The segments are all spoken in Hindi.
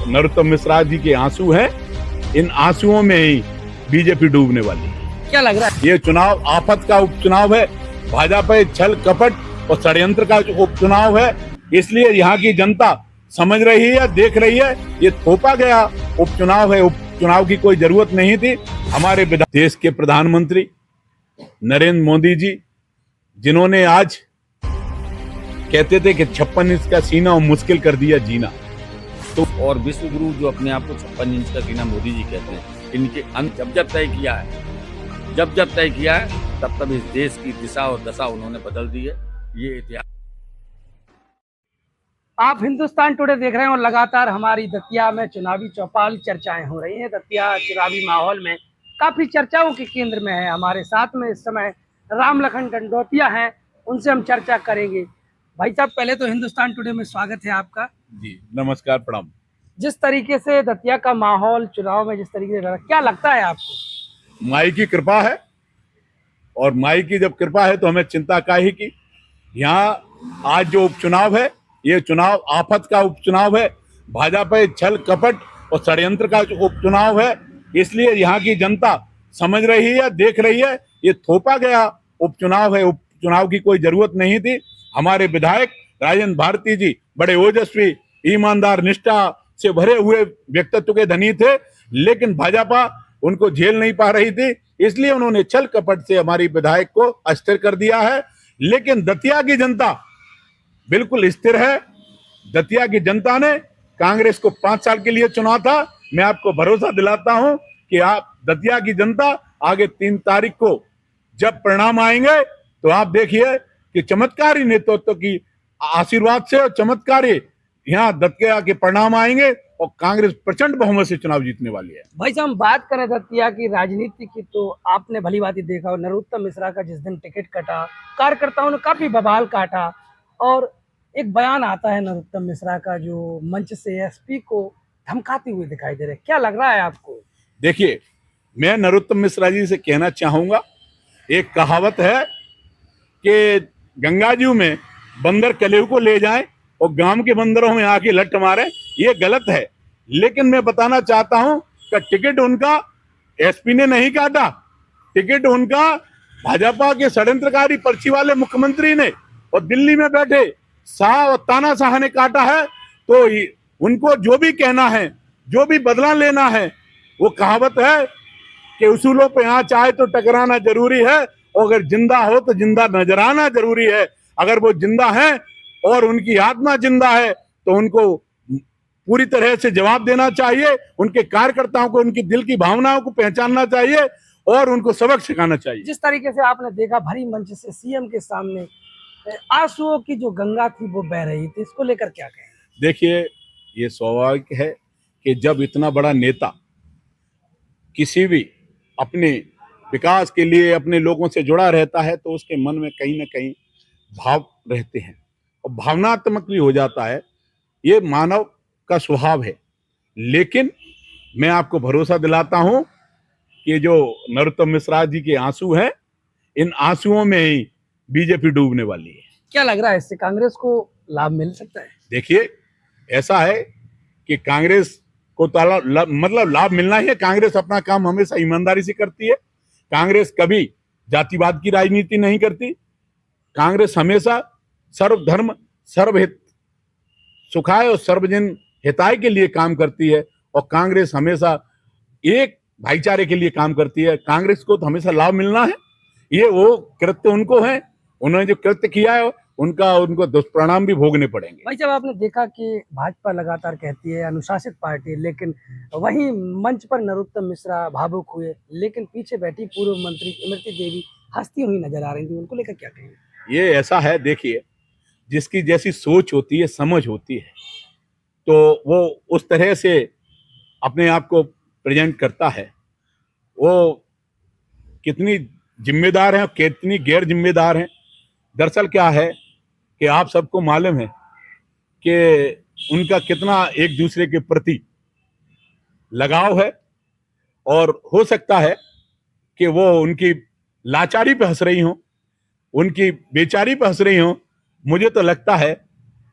नरोत्तम मिश्रा जी के आंसू हैं, इन आंसुओं में ही बीजेपी डूबने वाली है। क्या लग रहा है? ये चुनाव आफत का उपचुनाव है, भाजपा छल कपट और षड्यंत्र का उपचुनाव है। इसलिए यहाँ की जनता समझ रही है, देख रही है, ये थोपा गया उपचुनाव है। उपचुनाव की कोई जरूरत नहीं थी। हमारे देश के प्रधानमंत्री नरेंद्र मोदी जी, जिन्होंने आज कहते थे कि 56 इंच का सीना और मुश्किल कर दिया जीना, तो और विश्व गुरु जो अपने आप को 56 इंच का सीना मोदी जी कहते हैं, इनके अंत जब तय किया है, जब तय किया है, तब इस देश की दिशा और दशा उन्होंने बदल दी है। ये इतिहास। आप हिंदुस्तान टुडे देख रहे हैं और लगातार हमारी दतिया में चुनावी चौपाल चर्चाएं हो रही हैं। दतिया चुनावी माहौल में काफी चर्चाओं के केंद्र में है। हमारे साथ में इस समय राम लखन डंडौतिया हैं, उनसे हम चर्चा करेंगे। भाई साहब, पहले तो हिंदुस्तान टुडे में स्वागत है आपका। जी नमस्कार, प्रणाम। जिस तरीके से दतिया का माहौल चुनाव में जिस तरीके से क्या लगता है आपको? माई की कृपा है, और माई की जब कृपा है तो हमें चिंता काहे की। यहाँ आज जो उपचुनाव है, ये चुनाव आफत का उपचुनाव है, भाजपा छल कपट और षड्यंत्र का उपचुनाव है। इसलिए यहाँ की जनता समझ रही है, देख रही है, ये थोपा गया उपचुनाव है। उपचुनाव की कोई जरूरत नहीं थी। हमारे विधायक राजेंद्र भारती जी बड़े ओजस्वी, ईमानदार, निष्ठा से भरे हुए व्यक्तित्व के धनी थे, लेकिन भाजपा उनको झेल नहीं पा रही थी। इसलिए उन्होंने छल कपट से हमारी विधायक को अस्थिर कर दिया है। लेकिन दतिया की जनता बिल्कुल स्थिर है। दतिया की जनता ने कांग्रेस को 5 साल के लिए चुना था। मैं आपको भरोसा दिलाता हूं कि आप दतिया की जनता आगे 3 तारीख को जब परिणाम आएंगे तो आप देखिए कि चमत्कारी नेतृत्व की आशीर्वाद से और चमत्कारी यहाँ दतिया के परिणाम आएंगे और कांग्रेस प्रचंड बहुमत से चुनाव जीतने वाली है। भाई साहब, हम बात करें दतिया की राजनीति की, तो आपने भली बात ही देखा, नरोत्तम मिश्रा का जिस दिन टिकट कटा, कार्यकर्ताओं ने काफी बवाल काटा, और एक बयान आता है नरोत्तम मिश्रा का जो मंच से एसपी को धमकाते हुए दिखाई दे रहे। क्या लग रहा है आपको? देखिए, मैं नरोत्तम मिश्रा जी से कहना चाहूंगा, एक कहावत है कि गंगा जी में बंदर कलेऊ को ले जाएं और गांव के बंदरों में आके लट मारे, ये गलत है। लेकिन मैं बताना चाहता हूं कि टिकट उनका एसपी ने नहीं काटा, टिकट उनका भाजपा के षड्यंत्रकारी पर्ची वाले मुख्यमंत्री ने और दिल्ली में बैठे शाह और तानाशाह ने काटा है। तो उनको जो भी कहना है, जो भी बदला लेना है, वो कहावत है कि उसूलों पे आंच आए तो टकराना जरूरी है, और अगर जिंदा हो तो जिंदा नजर आना जरूरी है। अगर वो जिंदा है और उनकी आत्मा जिंदा है तो उनको पूरी तरह से जवाब देना चाहिए। उनके कार्यकर्ताओं को उनकी दिल की भावनाओं को पहचानना चाहिए और उनको सबक सिखाना चाहिए। जिस तरीके से आपने देखा भरी मंच से सीएम के सामने आंसुओं की जो गंगा थी वो बह रही थी, इसको लेकर क्या कहें? देखिए, ये स्वाभाविक है कि जब इतना बड़ा नेता किसी भी अपने विकास के लिए अपने लोगों से जुड़ा रहता है तो उसके मन में कहीं ना कहीं भाव रहते हैं और भावनात्मक भी हो जाता है। ये मानव का स्वभाव है। लेकिन मैं आपको भरोसा दिलाता हूं कि जो नरोत्तम मिश्रा जी के आंसू हैं, इन आंसुओं में ही बीजेपी डूबने वाली है। क्या लग रहा है, इससे कांग्रेस को लाभ मिल सकता है? देखिए, ऐसा है कि कांग्रेस को मतलब लाभ मिलना ही है। कांग्रेस अपना काम हमेशा ईमानदारी से करती है। कांग्रेस कभी जातिवाद की राजनीति नहीं करती। कांग्रेस हमेशा सर्वधर्म सर्वहित सुखाय और सर्वजन हिताय के लिए काम करती है, और कांग्रेस हमेशा एक भाईचारे के लिए काम करती है। कांग्रेस को तो हमेशा लाभ मिलना है। ये वो कृत्य उनको है, उन्होंने जो कृत्य किया है उनको दुष्परिणाम भी भोगने पड़ेंगे। भाई, जब आपने देखा कि भाजपा लगातार कहती है अनुशासित पार्टी, लेकिन वहीं मंच पर नरोत्तम मिश्रा भावुक हुए, लेकिन पीछे बैठी पूर्व मंत्री इमरती देवी हंसती हुई नजर आ रही थी, उनको लेकर क्या कहेंगे? ये ऐसा है, देखिए, जिसकी जैसी सोच होती है, समझ होती है, तो वो उस तरह से अपने आप को प्रेजेंट करता है। वो कितनी जिम्मेदार हैं और कितनी गैर जिम्मेदार हैं। दरअसल क्या है कि आप सबको मालूम है कि उनका कितना एक दूसरे के प्रति लगाव है, और हो सकता है कि वो उनकी लाचारी पे हंस रही हो, उनकी बेचारी पे हंस रही हो। मुझे तो लगता है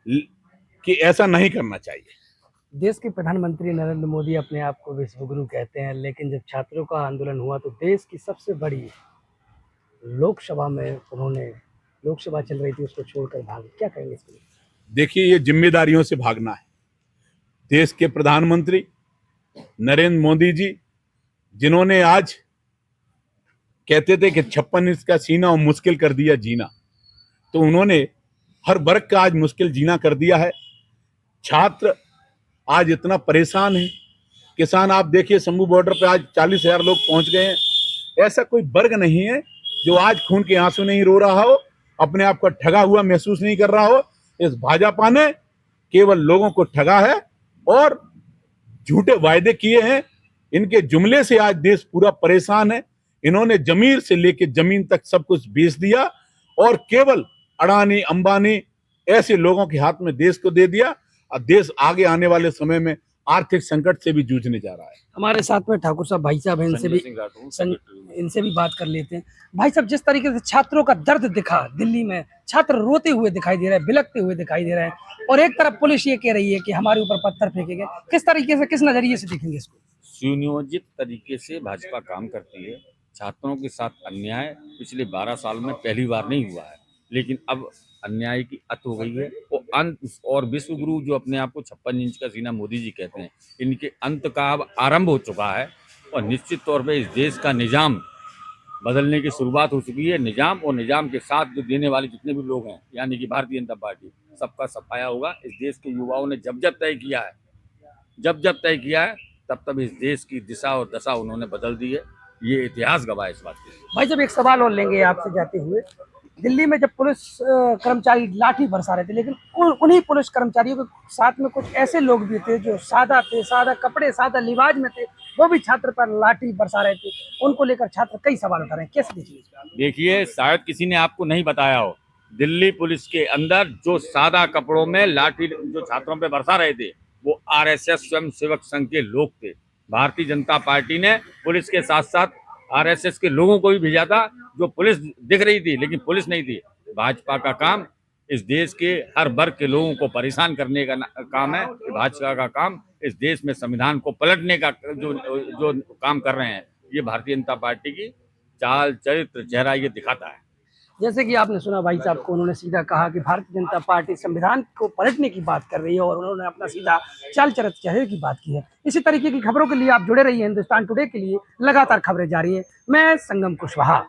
कि ऐसा नहीं करना चाहिए। देश के प्रधानमंत्री नरेंद्र मोदी अपने आप को विश्वगुरु कहते हैं, लेकिन जब छात्रों का आंदोलन हुआ तो देश की सबसे बड़ी लोकसभा में उन्होंने, लोकसभा चल रही थी उसको छोड़कर भागे। क्या कहेंगे इसके लिए? देखिए, ये जिम्मेदारियों से भागना है। देश के प्रधानमंत्री नरेंद्र मोदी जी, जिन्होंने आज कहते थे कि 56 इंच का सीना और मुश्किल कर दिया जीना, तो उन्होंने हर वर्ग का आज मुश्किल जीना कर दिया है। छात्र आज इतना परेशान है, किसान आप देखिए शंभू बॉर्डर पे आज 40,000 लोग पहुंच गए हैं। ऐसा कोई वर्ग नहीं है जो आज खून के आंसू नहीं रो रहा हो, अपने आप को ठगा हुआ महसूस नहीं कर रहा हो। इस भाजपा ने केवल लोगों को ठगा है और झूठे वायदे किए हैं। इनके जुमले से आज देश पूरा परेशान है। इन्होंने जमीर से लेकर जमीन तक सब कुछ बेच दिया और केवल अडानी अंबानी ऐसे लोगों के हाथ में देश को दे दिया। और देश आगे आने वाले समय में आर्थिक संकट से भी जूझने जा रहा है। हमारे साथ में ठाकुर साहब भाई साहब हैं, इनसे भी बात कर लेते हैं। भाई साहब, जिस तरीके से छात्रों का दर्द दिखा दिल्ली में, छात्र रोते हुए दिखाई दे रहे हैं, बिलखते हुए दिखाई दे रहे हैं, और एक तरफ पुलिस ये कह रही है कि हमारे ऊपर पत्थर फेंके गए। किस तरीके से, किस नजरिए से देखेंगे इसको? सुनियोजित तरीके से भाजपा काम करती है। छात्रों के साथ अन्याय पिछले 12 साल में पहली बार नहीं हुआ है, लेकिन अब अन्याय की अत हो गई है। वो अंत, और विश्व गुरु जो अपने आप को 56 इंच का सीना मोदी जी कहते हैं, इनके अंत का अब आरंभ हो चुका है। और निश्चित तौर पे इस देश का निजाम बदलने की शुरुआत हो चुकी है। निजाम और निजाम के साथ जो देने वाले जितने भी लोग हैं, यानी कि भारतीय जनता पार्टी, सबका सफाया होगा। इस देश के युवाओं ने जब जब तय किया है, तब तब इस देश की दिशा और दशा उन्होंने बदल दी है। ये इतिहास गवाह है इस बात के। भाई जब एक सवाल और लेंगे आपसे जाते हुए, दिल्ली में जब पुलिस कर्मचारी लाठी बरसा रहे थे, लेकिन उन्हीं पुलिस कर्मचारियों के साथ में कुछ ऐसे लोग भी थे जो सादा थे, सादा कपड़े, सादा लिबाज में थे, वो भी छात्र पर लाठी बरसा रहे थे। उनको लेकर छात्र कई सवाल उठा रहे हैं। कैसे देखिए? देखिए, शायद किसी ने आपको नहीं बताया हो, दिल्ली पुलिस के अंदर जो सादा कपड़ों में लाठी जो छात्रों पे बरसा रहे थे, वो आरएसएस स्वयं सेवक संघ के लोग थे। भारतीय जनता पार्टी ने पुलिस के साथ साथ आरएसएस के लोगों को भी भेजा था, जो पुलिस दिख रही थी लेकिन पुलिस नहीं थी। भाजपा का काम इस देश के हर वर्ग के लोगों को परेशान करने का काम है। भाजपा का काम इस देश में संविधान को पलटने का जो काम कर रहे हैं, ये भारतीय जनता पार्टी की चाल, चरित्र, चेहरा ये दिखाता है। जैसे कि आपने सुना भाई साहब को, उन्होंने सीधा कहा कि भारतीय जनता पार्टी संविधान को पलटने की बात कर रही है, और उन्होंने अपना सीधा चाल चरित्र चेहरे की बात की है। इसी तरीके की खबरों के लिए आप जुड़े रहिए हिंदुस्तान टुडे के लिए। लगातार खबरें जारी है। मैं संगम कुशवाहा।